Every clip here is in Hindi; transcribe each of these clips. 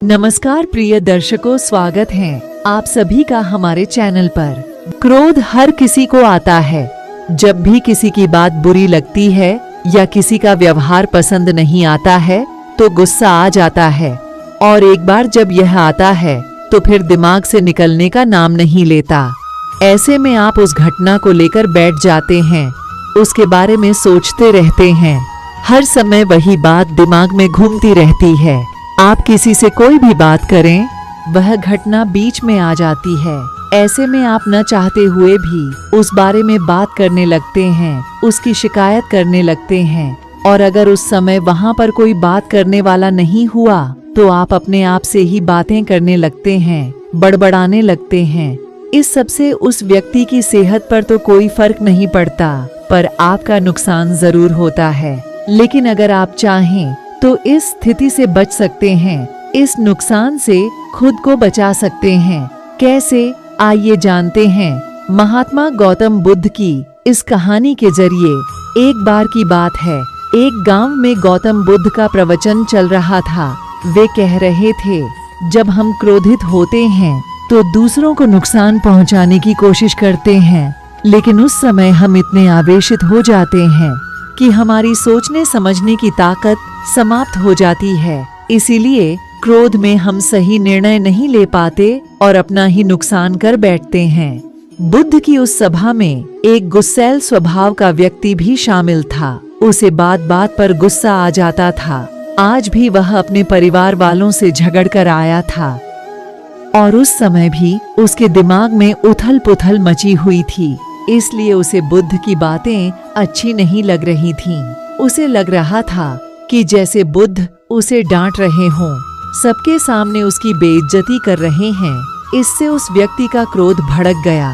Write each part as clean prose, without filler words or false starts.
नमस्कार प्रिय दर्शकों, स्वागत है आप सभी का हमारे चैनल पर। क्रोध हर किसी को आता है। जब भी किसी की बात बुरी लगती है या किसी का व्यवहार पसंद नहीं आता है तो गुस्सा आ जाता है, और एक बार जब यह आता है तो फिर दिमाग से निकलने का नाम नहीं लेता। ऐसे में आप उस घटना को लेकर बैठ जाते हैं, उसके बारे में सोचते रहते हैं। हर समय वही बात दिमाग में घूमती रहती है। आप किसी से कोई भी बात करें, वह घटना बीच में आ जाती है। ऐसे में आप न चाहते हुए भी उस बारे में बात करने लगते हैं, उसकी शिकायत करने लगते हैं। और अगर उस समय वहां पर कोई बात करने वाला नहीं हुआ तो आप अपने आप से ही बातें करने लगते हैं, बड़बड़ाने लगते हैं। इस सब से उस व्यक्ति की सेहत पर तो कोई फर्क नहीं पड़ता, पर आपका नुकसान जरूर होता है। लेकिन अगर आप चाहें तो इस स्थिति से बच सकते हैं, इस नुकसान से खुद को बचा सकते हैं। कैसे, आइए जानते हैं। महात्मा गौतम बुद्ध की इस कहानी के जरिए। एक बार की बात है, एक गांव में गौतम बुद्ध का प्रवचन चल रहा था। वे कह रहे थे, जब हम क्रोधित होते हैं तो दूसरों को नुकसान पहुंचाने की कोशिश करते हैं, लेकिन उस समय हम इतने आवेशित हो जाते हैं कि हमारी सोचने समझने की ताकत समाप्त हो जाती है। इसीलिए क्रोध में हम सही निर्णय नहीं ले पाते और अपना ही नुकसान कर बैठते हैं। बुद्ध की उस सभा में एक गुस्सैल स्वभाव का व्यक्ति भी शामिल था। उसे बात बात पर गुस्सा आ जाता था। आज भी वह अपने परिवार वालों से झगड़ कर आया था, और उस समय भी उसके दिमाग में उथल पुथल मची हुई थी। इसलिए उसे बुद्ध की बातें अच्छी नहीं लग रही थीं। उसे लग रहा था कि जैसे बुद्ध उसे डांट रहे हों, सबके सामने उसकी बेइज्जती कर रहे हैं। इससे उस व्यक्ति का क्रोध भड़क गया।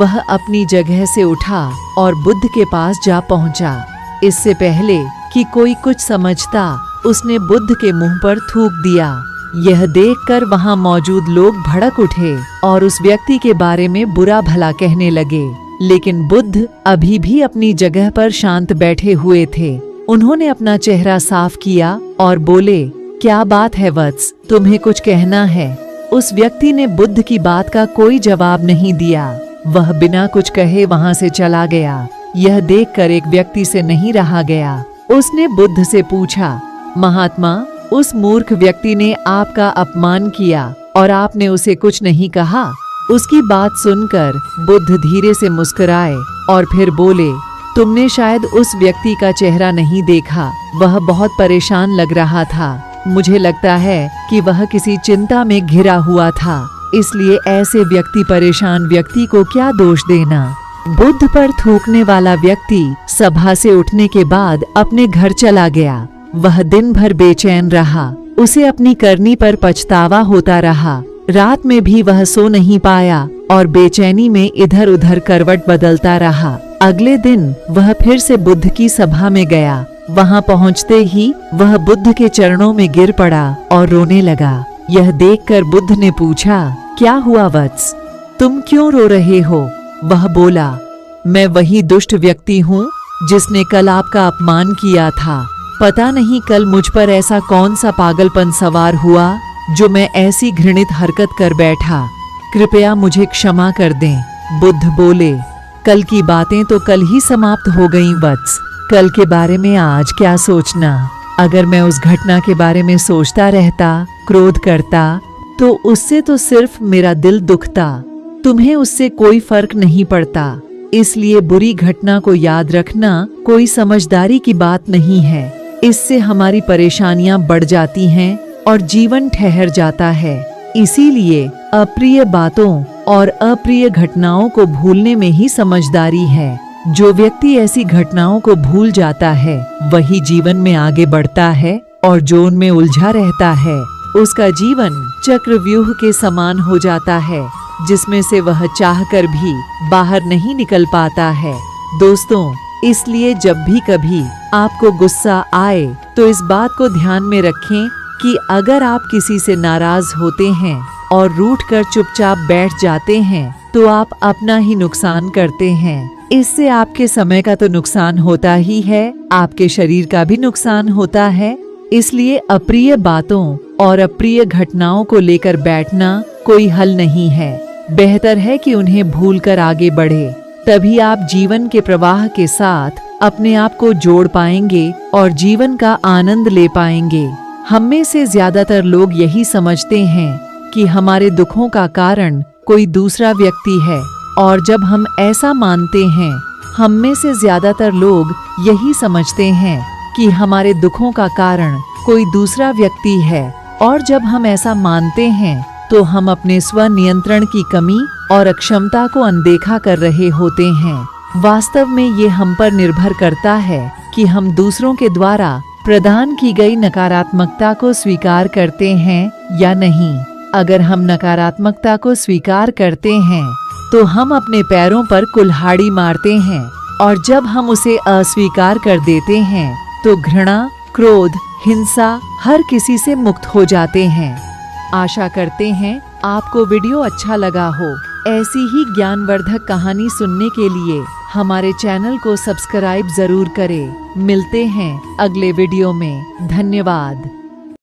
वह अपनी जगह से उठा और बुद्ध के पास जा पहुंचा। इससे पहले कि कोई कुछ समझता, उसने बुद्ध के मुंह पर थूक दिया। यह देखकर वहां मौजूद लोग भड़क उठे और उस व्यक्ति के बारे में बुरा भला कहने लगे। लेकिन बुद्ध अभी भी अपनी जगह पर शांत बैठे हुए थे। उन्होंने अपना चेहरा साफ किया और बोले, क्या बात है वत्स, तुम्हें कुछ कहना है? उस व्यक्ति ने बुद्ध की बात का कोई जवाब नहीं दिया। वह बिना कुछ कहे वहां से चला गया। यह देखकर एक व्यक्ति से नहीं रहा गया। उसने बुद्ध से पूछा, महात्मा, उस मूर्ख व्यक्ति ने आपका अपमान किया और आपने उसे कुछ नहीं कहा? उसकी बात सुनकर बुद्ध धीरे से मुस्कुराए और फिर बोले, तुमने शायद उस व्यक्ति का चेहरा नहीं देखा। वह बहुत परेशान लग रहा था। मुझे लगता है कि वह किसी चिंता में घिरा हुआ था, इसलिए ऐसे परेशान व्यक्ति को क्या दोष देना। बुद्ध पर थूकने वाला व्यक्ति सभा से उठने के बाद अपने घर चला गया। वह दिन भर बेचैन रहा। उसे अपनी करनी पर पछतावा होता रहा। रात में भी वह सो नहीं पाया और बेचैनी में इधर उधर करवट बदलता रहा। अगले दिन वह फिर से बुद्ध की सभा में गया। वहां पहुंचते ही वह बुद्ध के चरणों में गिर पड़ा और रोने लगा। यह देखकर बुद्ध ने पूछा, क्या हुआ वत्स, तुम क्यों रो रहे हो? वह बोला, मैं वही दुष्ट व्यक्ति हूँ जिसने कल आपका अपमान किया था। पता नहीं कल मुझ पर ऐसा कौन सा पागलपन सवार हुआ जो मैं ऐसी घृणित हरकत कर बैठा। कृपया मुझे क्षमा कर दें। बुद्ध बोले, कल की बातें तो कल ही समाप्त हो गईं वत्स। कल के बारे में आज क्या सोचना। अगर मैं उस घटना के बारे में सोचता रहता, क्रोध करता, तो उससे तो सिर्फ मेरा दिल दुखता। तुम्हें उससे कोई फर्क नहीं पड़ता। इसलिए बुरी घटना को याद रखना कोई समझदारी की बात नहीं है। इससे हमारी परेशानियां बढ़ जाती हैं और जीवन ठहर जाता है। इसीलिए अप्रिय बातों और अप्रिय घटनाओं को भूलने में ही समझदारी है। जो व्यक्ति ऐसी घटनाओं को भूल जाता है वही जीवन में आगे बढ़ता है, और जो उनमें उलझा रहता है उसका जीवन चक्रव्यूह के समान हो जाता है, जिसमें से वह चाहकर भी बाहर नहीं निकल पाता है। दोस्तों, इसलिए जब भी कभी आपको गुस्सा आए तो इस बात को ध्यान में रखें कि अगर आप किसी से नाराज होते हैं और रूठकर चुपचाप बैठ जाते हैं तो आप अपना ही नुकसान करते हैं। इससे आपके समय का तो नुकसान होता ही है, आपके शरीर का भी नुकसान होता है। इसलिए अप्रिय बातों और अप्रिय घटनाओं को लेकर बैठना कोई हल नहीं है। बेहतर है कि उन्हें भूलकर आगे बढ़े। तभी आप जीवन के प्रवाह के साथ अपने आप को जोड़ पाएंगे और जीवन का आनंद ले पाएंगे। हम में से ज्यादातर लोग यही समझते हैं कि हमारे दुखों का कारण कोई दूसरा व्यक्ति है, और जब हम ऐसा मानते हैं, हम में से ज्यादातर लोग यही समझते हैं कि हमारे दुखों का कारण कोई दूसरा व्यक्ति है, और जब हम ऐसा मानते हैं तो हम अपने स्व नियंत्रण की कमी और अक्षमता को अनदेखा कर रहे होते हैं। वास्तव में ये हम पर निर्भर करता है कि हम दूसरों के द्वारा प्रदान की गई नकारात्मकता को स्वीकार करते हैं या नहीं। अगर हम नकारात्मकता को स्वीकार करते हैं तो हम अपने पैरों पर कुल्हाड़ी मारते हैं, और जब हम उसे अस्वीकार कर देते हैं तो घृणा, क्रोध, हिंसा हर किसी से मुक्त हो जाते हैं। आशा करते हैं आपको वीडियो अच्छा लगा हो। ऐसी ही ज्ञानवर्धक कहानी सुनने के लिए हमारे चैनल को सब्सक्राइब जरूर करें। मिलते हैं अगले वीडियो में। धन्यवाद।